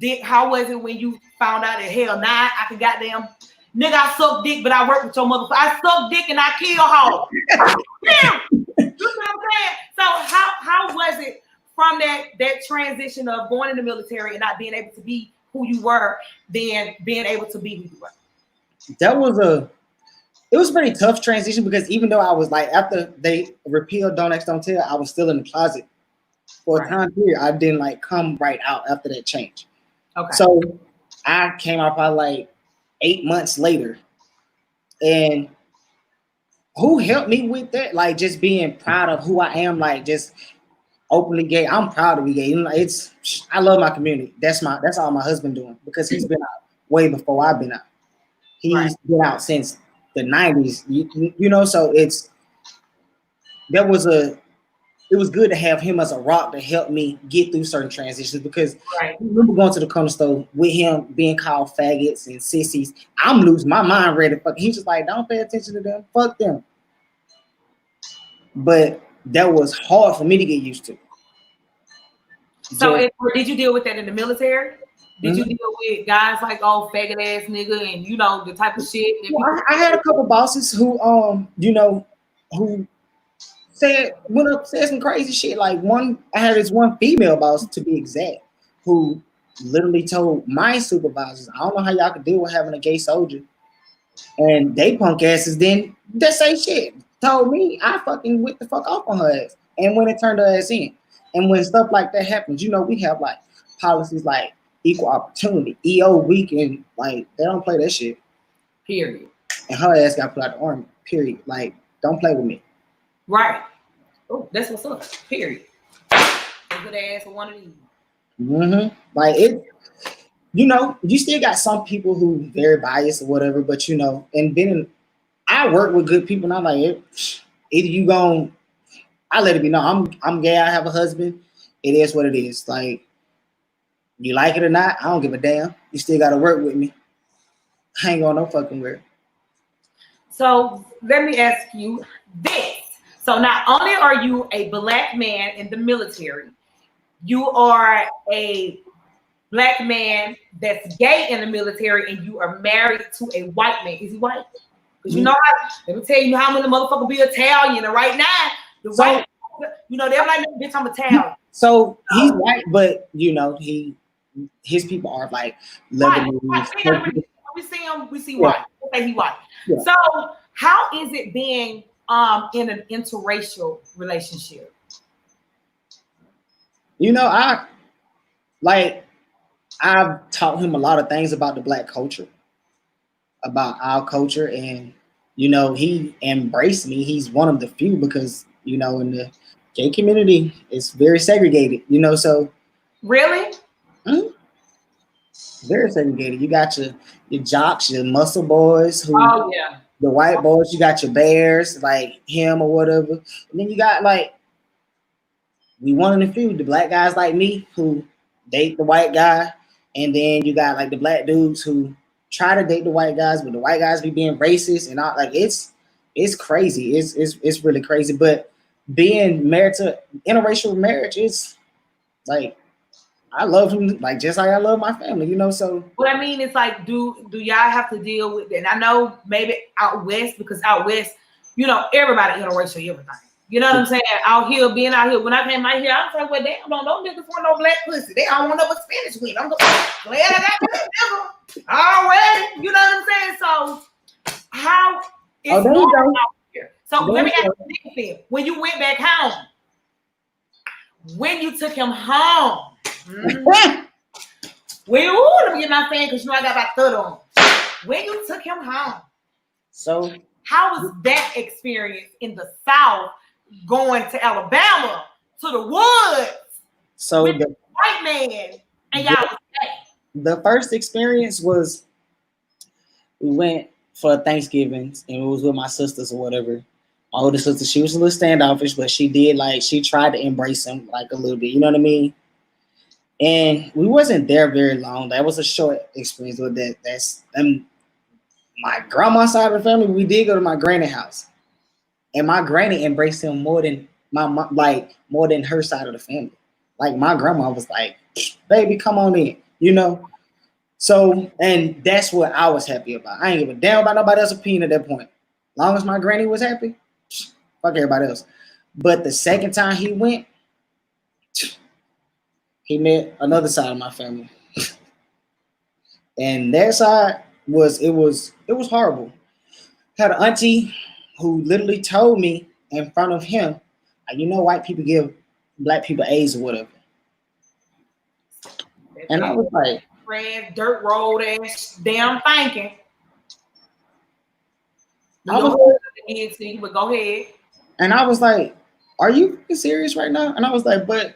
[SPEAKER 1] dick? How was it when you found out that hell nah, I can goddamn nigga I suck dick, but I work with your motherfucker. I suck dick and I kill hoes. Damn. You know what I'm saying? So how was it from that transition of going in the military and not being able to be who you were, then being able to be who you were?
[SPEAKER 3] It was a pretty tough transition because even though I was like, after they repealed Don't Ask, Don't Tell, I was still in the closet for a time period. I didn't like come right out after that change.
[SPEAKER 1] Okay.
[SPEAKER 3] So I came out probably like 8 months later. And who helped me with that? Like just being proud of who I am, like just openly gay. I'm proud to be gay. You know, I love my community. That's all my husband doing because he's been out way before I've been out. He's been out since the 90s. You know, so it was good to have him as a rock to help me get through certain transitions because I remember going to the corner store with him being called faggots and sissies. I'm losing my mind ready. He's just like, don't pay attention to them. Fuck them. But that was hard for me to get used to.
[SPEAKER 1] So did you deal with that in the military? Did you deal with guys like, oh, faggot ass nigga and, you know, the type of shit?
[SPEAKER 3] Well, I had a couple bosses who, who said some crazy shit. Like I had this one female boss, to be exact, who literally told my supervisors, I don't know how y'all could deal with having a gay soldier. And they punk asses then that say shit. Told me I fucking went the fuck off on her ass and when it turned her ass in. And when stuff like that happens, you know, we have like policies like equal opportunity, EO week, and like they don't play that shit.
[SPEAKER 1] Period.
[SPEAKER 3] And her ass got put out the army. Period. Like, don't play with me.
[SPEAKER 1] Right. Oh, that's what's up. Period. Good ass for one of these.
[SPEAKER 3] Like it, you know, you still got some people who very biased or whatever, but you know, and then I work with good people, and I'm like, either you gon' I let it be known I'm gay. I have a husband. It is what it is. Like, you like it or not, I don't give a damn. You still got to work with me. I ain't going no fucking where.
[SPEAKER 1] So let me ask you this. So not only are you a black man in the military, you are a black man that's gay in the military, and you are married to a white man. Is he white? Because you know how, let me tell you how many motherfuckers be Italian, and right now the white, you know, they're like, bitch, I'm Italian.
[SPEAKER 3] So he's white, but you know, his people are like Lebanese.
[SPEAKER 1] We see white. We say he white. Yeah. So how is it being in an interracial relationship?
[SPEAKER 3] You know, I've taught him a lot of things about the black culture, about our culture, and you know, he embraced me. He's one of the few because, you know, in the gay community, it's very segregated, you know, so.
[SPEAKER 1] Really?
[SPEAKER 3] Very segregated. You got your jocks, your muscle boys, the white boys, you got your bears, like him or whatever. And then you got like, we one in the few, the black guys like me who date the white guy. And then you got like the black dudes who try to date the white guys, but the white guys be being racist and all. Like it's crazy. It's really crazy. But being married to interracial marriage is like, I love him like just like I love my family, you know. So
[SPEAKER 1] what I mean is like, do y'all have to deal with it? And I know maybe out west, because out west, you know, everybody interracial everything. You know what I'm saying? Being out here, when I came out here, I was like, well, damn, don't no niggas want no black pussy. They don't want no Spanish women. I'm glad I got that nigga already. You know what I'm saying? So how is normal out here? So let me ask you this: when you went back home, when you took him home, let me get my fan because you know I got my third on. When you took him home,
[SPEAKER 3] so
[SPEAKER 1] how was that experience in the South? Going to Alabama to the woods,
[SPEAKER 3] so
[SPEAKER 1] with the white man, and y'all was gay.
[SPEAKER 3] The first experience was we went for Thanksgiving and it was with my sisters or whatever. My older sister, she was a little standoffish, but she tried to embrace him like a little bit, you know what I mean? And we wasn't there very long. That was a short experience with that. That's my grandma's side of the family. We did go to my granny house. And my granny embraced him more than my mom, like more than her side of the family. Like my grandma was like, "Baby, come on in." you know. So, and that's what I was happy about. I ain't give a damn about nobody else's opinion at that point. As long as my granny was happy, fuck everybody else. But the second time he went, he met another side of my family, and that side was horrible. Had an auntie who literally told me in front of him, you know, white people give black people AIDS or whatever. And I was like,
[SPEAKER 1] red dirt road ass damn thinking.
[SPEAKER 3] I was
[SPEAKER 1] like, but go ahead.
[SPEAKER 3] And I was like, are you serious right now? And I was like, but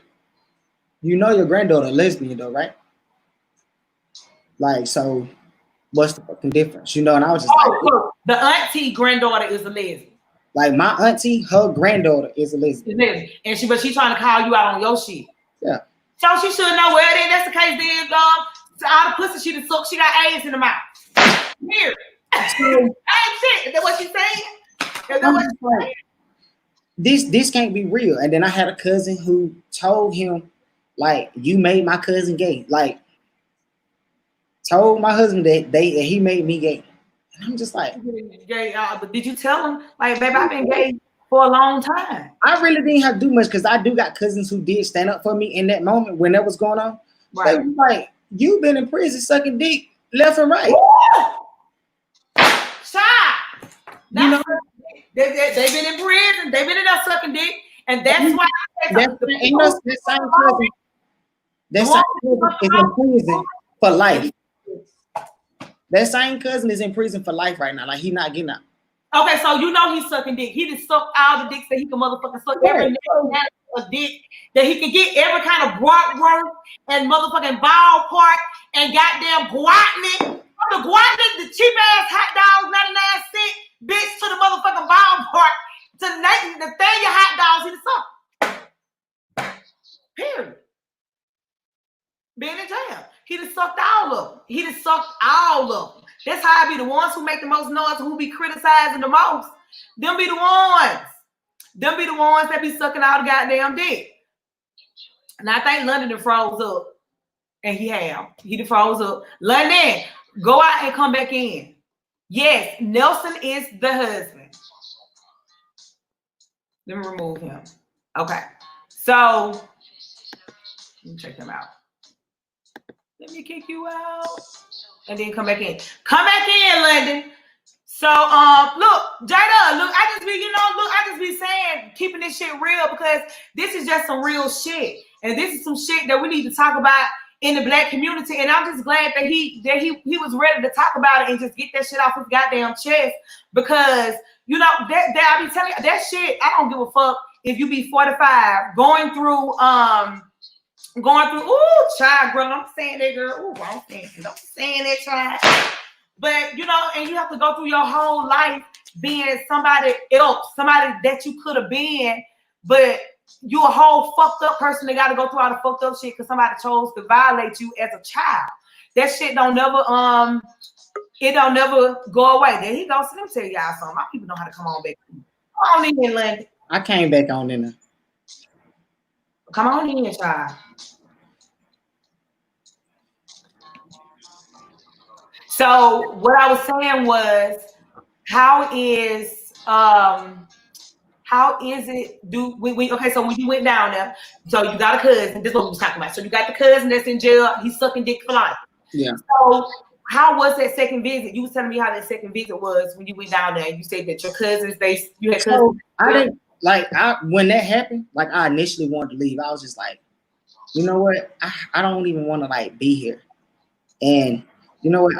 [SPEAKER 3] you know your granddaughter a lesbian though, right? Like, so what's the fucking difference? You know, and I was just like,
[SPEAKER 1] the auntie granddaughter is a lesbian.
[SPEAKER 3] Like my auntie, her granddaughter is a lesbian.
[SPEAKER 1] And she's trying to call you out on your shit.
[SPEAKER 3] Yeah.
[SPEAKER 1] So she should know where it is. That's the case then, all the pussy she done sucked, she got AIDS in the mouth. Here. Ain't shit. Is that what she's saying?
[SPEAKER 3] This can't be real. And then I had a cousin who told him, like, you made my cousin gay. Like, told my husband that he made me gay. And I'm just like,
[SPEAKER 1] gay, but did you tell him, like, baby, I've been gay for a long time?
[SPEAKER 3] I really didn't have to do much because I do got cousins who did stand up for me in that moment when that was going on. Right. They was like, you've been in prison sucking dick left and right.
[SPEAKER 1] Shot. You know, they've been in prison. They've been in there sucking dick, and that's why
[SPEAKER 3] that same cousin is in prison for life. That same cousin is in prison for life right now. Like, he's not getting out.
[SPEAKER 1] Okay, so you know he's sucking dick. He just sucked all the dicks that he can motherfucking suck. Every dick that he can get, every kind of work and motherfucking ballpark and goddamn guatney. The guatney, the cheap ass hot dogs, 99 cent, bitch, to the motherfucking ballpark. The thing your hot dogs, he just sucked. Period. Being in jail. He just sucked all of them. That's how I be the ones who make the most noise, who be criticizing the most. Them be the ones. Them be the ones that be sucking all the goddamn dick. And I think London done froze up. And he done froze up. London, go out and come back in. Yes, Nelson is the husband. Let me remove him. Okay. So, let me check him out. Let me kick you out. And then come back in. Come back in, London. So, look, Jada, look, I just be saying, keeping this shit real because this is just some real shit. And this is some shit that we need to talk about in the black community. And I'm just glad that he was ready to talk about it and just get that shit off his goddamn chest. Because, you know, that I be telling you, that shit, I don't give a fuck if you be 45 going through, child, girl, I'm saying that, girl. I'm saying that, child. But, you know, and you have to go through your whole life being somebody else, somebody that you could have been, but you a whole fucked up person that got to go through all the fucked up shit because somebody chose to violate you as a child. That shit don't never go away. There he goes. So let me tell y'all something. My people know how to come on back. Come on in, London.
[SPEAKER 3] I came back on in there.
[SPEAKER 1] Come on in, child. So what I was saying was, how is it okay, so when you went down there, so you got a cousin, this is what we was talking about. So you got the cousin that's in jail, he's sucking dick for life.
[SPEAKER 3] Yeah.
[SPEAKER 1] So how was that second visit? You was telling me how that second visit was when you went down there. You said that your cousins, you had cousins.
[SPEAKER 3] When that happened, like I initially wanted to leave. I was just like, you know what? I don't even want to like be here. And you know what?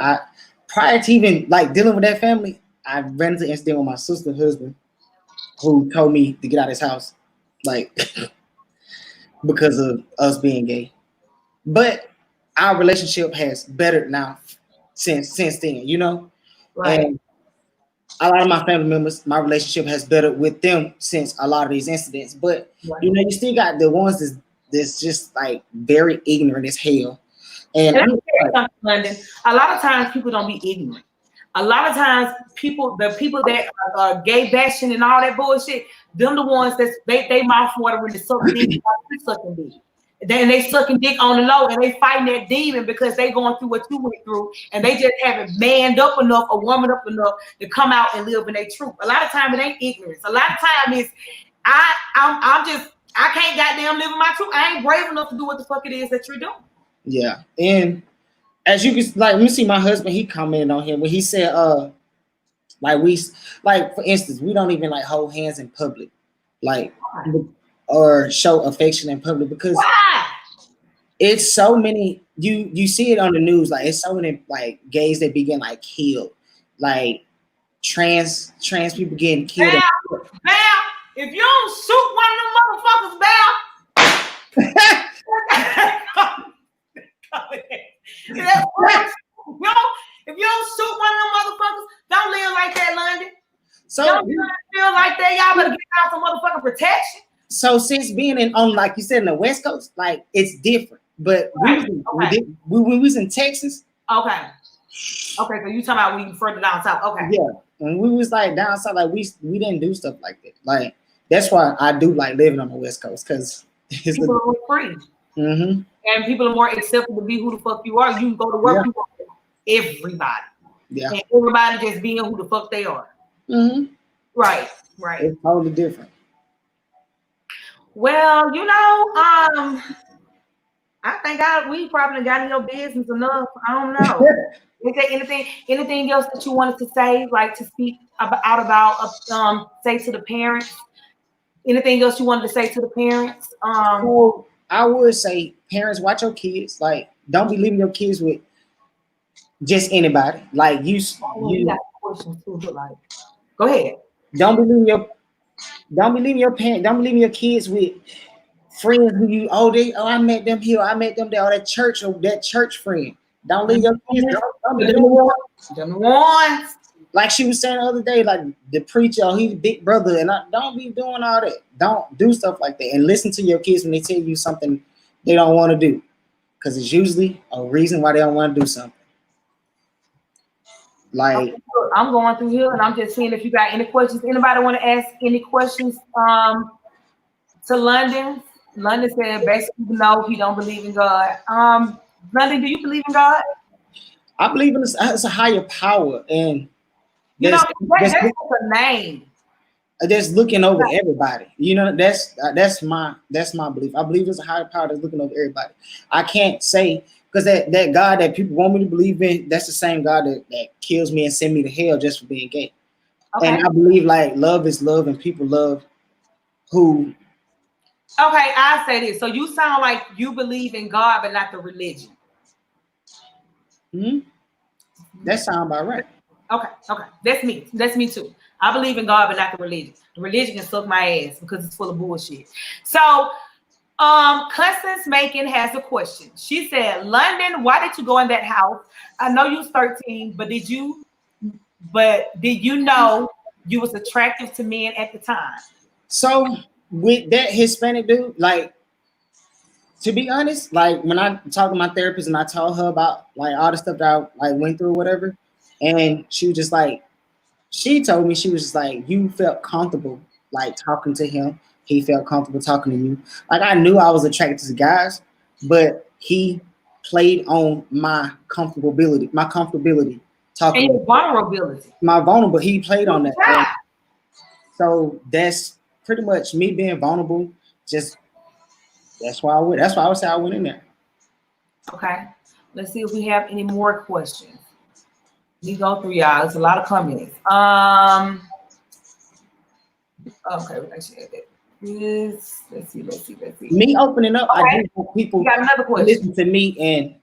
[SPEAKER 3] Prior to even like dealing with that family, I ran into an incident with my sister's husband, who told me to get out of his house, like because of us being gay. But our relationship has bettered now since then, you know. Right. And a lot of my family members, my relationship has bettered with them since a lot of these incidents. But right. You know, you still got the ones that's just like very ignorant as hell. And
[SPEAKER 1] London, a lot of times people don't be ignorant. A lot of times the people that are gay bashing and all that bullshit, them the ones that they mouth water when they sucking dick. Then they sucking dick on the low and they fighting that demon because they going through what you went through and they just haven't manned up enough or woman up enough to come out and live in their truth. A lot of time it ain't ignorance. A lot of time it's I can't goddamn live in my truth. I ain't brave enough to do what the fuck it is that you're doing.
[SPEAKER 3] Yeah, and as you can let me see my husband. He commented on him when he said, like for instance, we don't even like hold hands in public, like or show affection in public because
[SPEAKER 1] why?
[SPEAKER 3] It's so many. You see it on the news, like it's so many like gays that be getting like killed, like trans people getting killed.
[SPEAKER 1] Bam, if you don't shoot one of them motherfuckers, if you don't shoot one of them motherfuckers, don't live like that, London. So don't feel like that. Y'all better get out some motherfucking protection.
[SPEAKER 3] So since being on like you said in the West Coast, like it's different. But right. we was in Texas.
[SPEAKER 1] Okay. So you talking about we further down south? Okay.
[SPEAKER 3] Yeah, when we was like down south, like we didn't do stuff like that. Like that's why I do like living on the West Coast because
[SPEAKER 1] people are more free. Mm-hmm. And people are more acceptable to be who the fuck you are. You can go to work, you want everybody. Yeah. And everybody just being who the fuck they are. Mm-hmm. Right.
[SPEAKER 3] It's totally different.
[SPEAKER 1] Well, I think we probably got in your business enough. I don't know. Is there anything else that you wanted to say, like to speak about, say to the parents? Anything else you wanted to say to the parents?
[SPEAKER 3] Well, I would say, parents, watch your kids. Like, don't be leaving your kids with just anybody. Like you got questions too, but like,
[SPEAKER 1] go ahead.
[SPEAKER 3] Don't be leaving your parents. Don't be leaving your kids with friends who I met them here, I met them there, or that church friend. Don't leave your kids. Don't be
[SPEAKER 1] the ones.
[SPEAKER 3] Like she was saying the other day, like the preacher, he's the big brother, and don't be doing all that. Don't do stuff like that, and listen to your kids when they tell you something they don't want to do, because it's usually a reason why they don't want to do something. Like
[SPEAKER 1] I'm going through here, and I'm just seeing if you got any questions. Anybody want to ask any questions to London? London said basically no, he don't believe in God. London, do you believe in God?
[SPEAKER 3] I believe in it's a higher power, and
[SPEAKER 1] that's a name.
[SPEAKER 3] That's looking over everybody. That's my belief. I believe there's a higher power that's looking over everybody. I can't say because that God that people want me to believe in, that's the same God that kills me and send me to hell just for being gay. Okay. And I believe like love is love, and people love who.
[SPEAKER 1] Okay, I say this. So you sound like you believe in God, but not the religion.
[SPEAKER 3] Hmm. That sounds about right.
[SPEAKER 1] Okay. That's me. That's me too. I believe in God, but not the religion. The religion can suck my ass because it's full of bullshit. So, Constance Macon has a question. She said, London, why did you go in that house? I know you was 13, but did you know you was attractive to men at the time?
[SPEAKER 3] So with that Hispanic dude, like, to be honest, like when I talked to my therapist and I told her about like all the stuff that I like went through or whatever, and she was just like, she told me, she was just like, you felt comfortable like talking to him. He felt comfortable talking to you. Like I knew I was attracted to guys, but he played on my comfortability talking.
[SPEAKER 1] And your vulnerability.
[SPEAKER 3] My vulnerable, he played on that. Yeah. So that's pretty much me being vulnerable. That's why I would say I went in there.
[SPEAKER 1] Okay. Let's see if we have any more questions. We go through y'all. There's a lot of comments. Okay, let's see.
[SPEAKER 3] Me opening up, okay. I do want people
[SPEAKER 1] got another question.
[SPEAKER 3] Listen to me and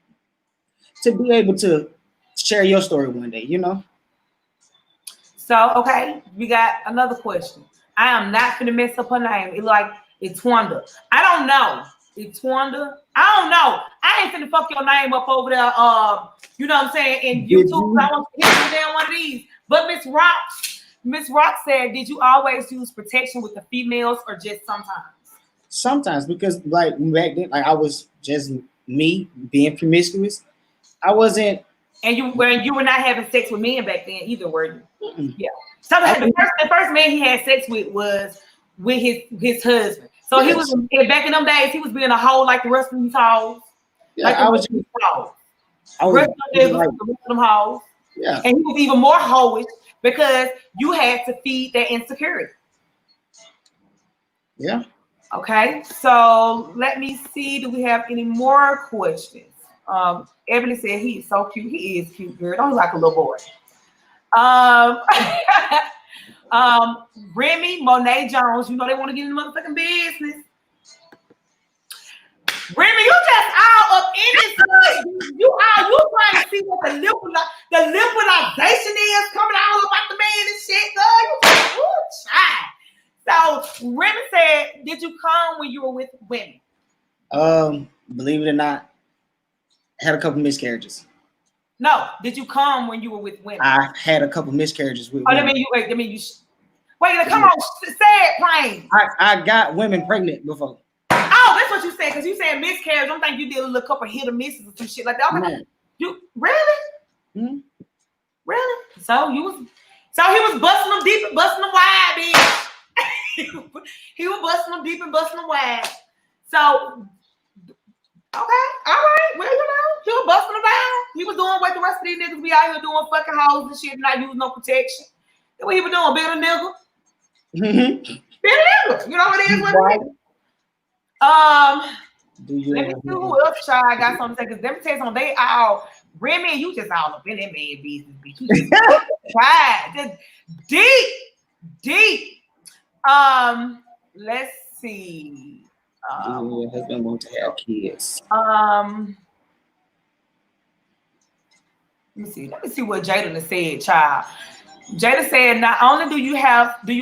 [SPEAKER 3] to be able to share your story one day,
[SPEAKER 1] So, okay, we got another question. I am not gonna mess up her name. It's Twanda. I don't know. It's Twanda. I don't know. I ain't finna fuck your name up over there. You know what I'm saying? In YouTube, I want to hit you down one of these. But Miss Rock said, did you always use protection with the females or just sometimes?
[SPEAKER 3] Sometimes, because like back then, like I was just me being promiscuous. I wasn't.
[SPEAKER 1] And you were not having sex with men back then either, were you? Mm-mm. Yeah. Sometimes the first man he had sex with was with his husband. So he was back in them days. He was being a hoe like the rest of these hoes.
[SPEAKER 3] Yeah,
[SPEAKER 1] like the rest of these hoes. Rest of them niggas, the rest of them hoes.
[SPEAKER 3] Yeah.
[SPEAKER 1] And he was even more hoish because you had to feed that insecurity.
[SPEAKER 3] Yeah.
[SPEAKER 1] Okay, so let me see. Do we have any more questions? Ebony said he's so cute. He is cute, girl. Don't look like a little boy. Remy, Monet Jones, you know they want to get in the motherfucking business. Remy, you just all up in this. You trying to see what the liberalization is coming all about the man and shit, girl. You child. So Remy said, did you come when you were with women?
[SPEAKER 3] Believe it or not, I had a couple miscarriages.
[SPEAKER 1] No, did you come when you were with women?
[SPEAKER 3] I had a couple miscarriages with women.
[SPEAKER 1] Wait, come on, say it plain.
[SPEAKER 3] I got women pregnant before.
[SPEAKER 1] Oh, that's what you said, because you said miscarriage. I'm thinking you did a little couple hit or misses or some shit like that.
[SPEAKER 3] No.
[SPEAKER 1] You really?
[SPEAKER 3] Mm-hmm.
[SPEAKER 1] Really? So he was busting them deep and busting them wide, bitch. He was busting them deep and busting them wide. So, okay, all right. Well, you know, he was busting them down. He was doing what the rest of these niggas be out here doing, fucking hoes and shit, not using no protection. That's what he was doing, being a nigga. Being a nigga. You know what it is? What it is? Let me see who else I got something to say, because let me tell you something. They all Remy, you just all up in that man business, bitch. You just deep. Let's see.
[SPEAKER 3] Your husband wants to have kids.
[SPEAKER 1] Let me see what Jada said, child. Jada said, not only do you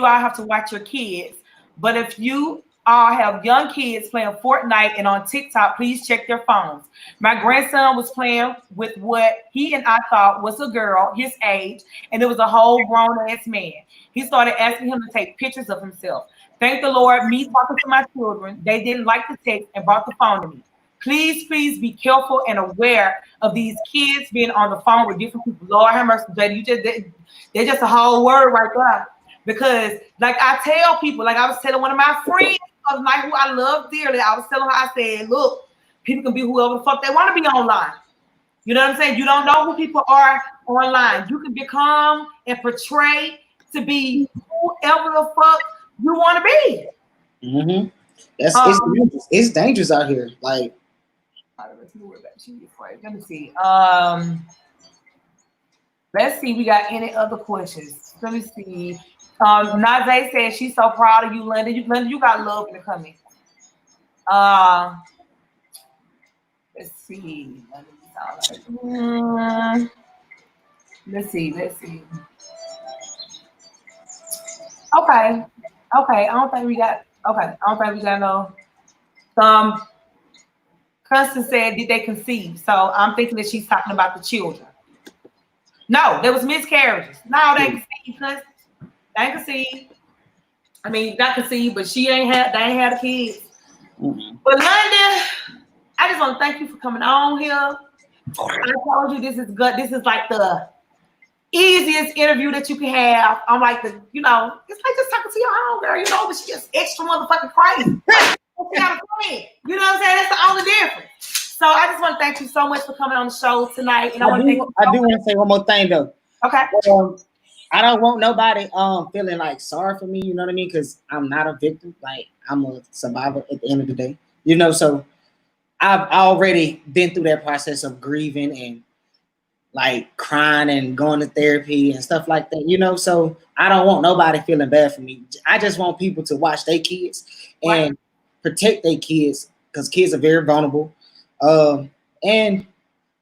[SPEAKER 1] all have to watch your kids, but if you all have young kids playing Fortnite and on TikTok, please check their phones. My grandson was playing with what he and I thought was a girl his age, and it was a whole grown-ass man. He started asking him to take pictures of himself. Thank the Lord, me talking to my children, they didn't like the text and brought the phone to me. Please be careful and aware of these kids being on the phone with different people. Lord have mercy, Jada, they're just a whole word right there. Because, like I tell people, like I was telling one of my friends of mine who I love dearly, I was telling her, I said, look, people can be whoever the fuck they want to be online. You know what I'm saying? You don't know who people are online. You can become and portray to be whoever the fuck you want to be.
[SPEAKER 3] Mm-hmm. It's dangerous out here. Like,
[SPEAKER 1] let me see. Let's see. We got any other questions? Let me see. Nazay said she's so proud of you, London. You got love in the coming. Let's see. Let's see. Okay. I don't think we got no. Constance said, did they conceive? So I'm thinking that she's talking about the children. No, there was miscarriages. No, they conceived, Constance. They ain't conceived. I mean, not conceived, but they ain't had the kids. Mm-hmm. But London, I just want to thank you for coming on here. I told you this is good. This is like the easiest interview that you can have. I'm like it's like just talking to your own girl, but she just extra motherfucking crazy. You know what I'm saying? That's the only difference. So I just want to thank you so much for coming on the show tonight. And I do
[SPEAKER 3] want to say one more thing though.
[SPEAKER 1] Okay.
[SPEAKER 3] I don't want nobody feeling like sorry for me, you know what I mean? Because I'm not a victim. Like, I'm a survivor at the end of the day. So I've already been through that process of grieving and like crying and going to therapy and stuff like that, So I don't want nobody feeling bad for me. I just want people to watch their kids and protect their kids, because kids are very vulnerable. And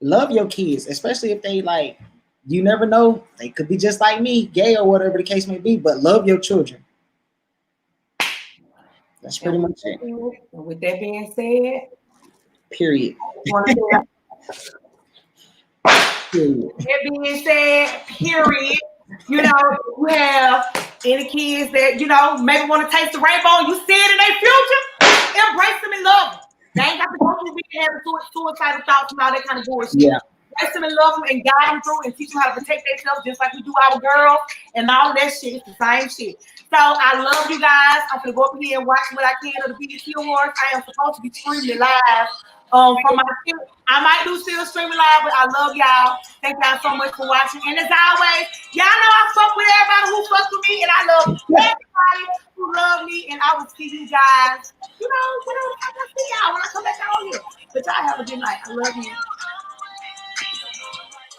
[SPEAKER 3] love your kids, especially if they like, you never know, they could be just like me, gay or whatever the case may be, but love your children. That's pretty much it.
[SPEAKER 1] With that being said,
[SPEAKER 3] period.
[SPEAKER 1] That being said, period. You have any kids that maybe want to taste the rainbow, you see it in their future, embrace them and love them. They ain't got to go through being having suicidal thoughts and all that kind of bullshit.
[SPEAKER 3] Yeah.
[SPEAKER 1] embrace them and love them and guide them through and teach them how to protect themselves just like we do our girls and all that shit. It's the same shit. So I love you guys. I'm gonna go up here and watch what I can of the BET Awards. I am supposed to be streaming live from my I might do still streaming live, but I love y'all. Thank y'all so much for watching. And as always, y'all know I fuck with everybody who fuck with me, and I love everybody who love me. And I will see you guys, whenever I see y'all when I come back out here. But y'all have a good night. I love you.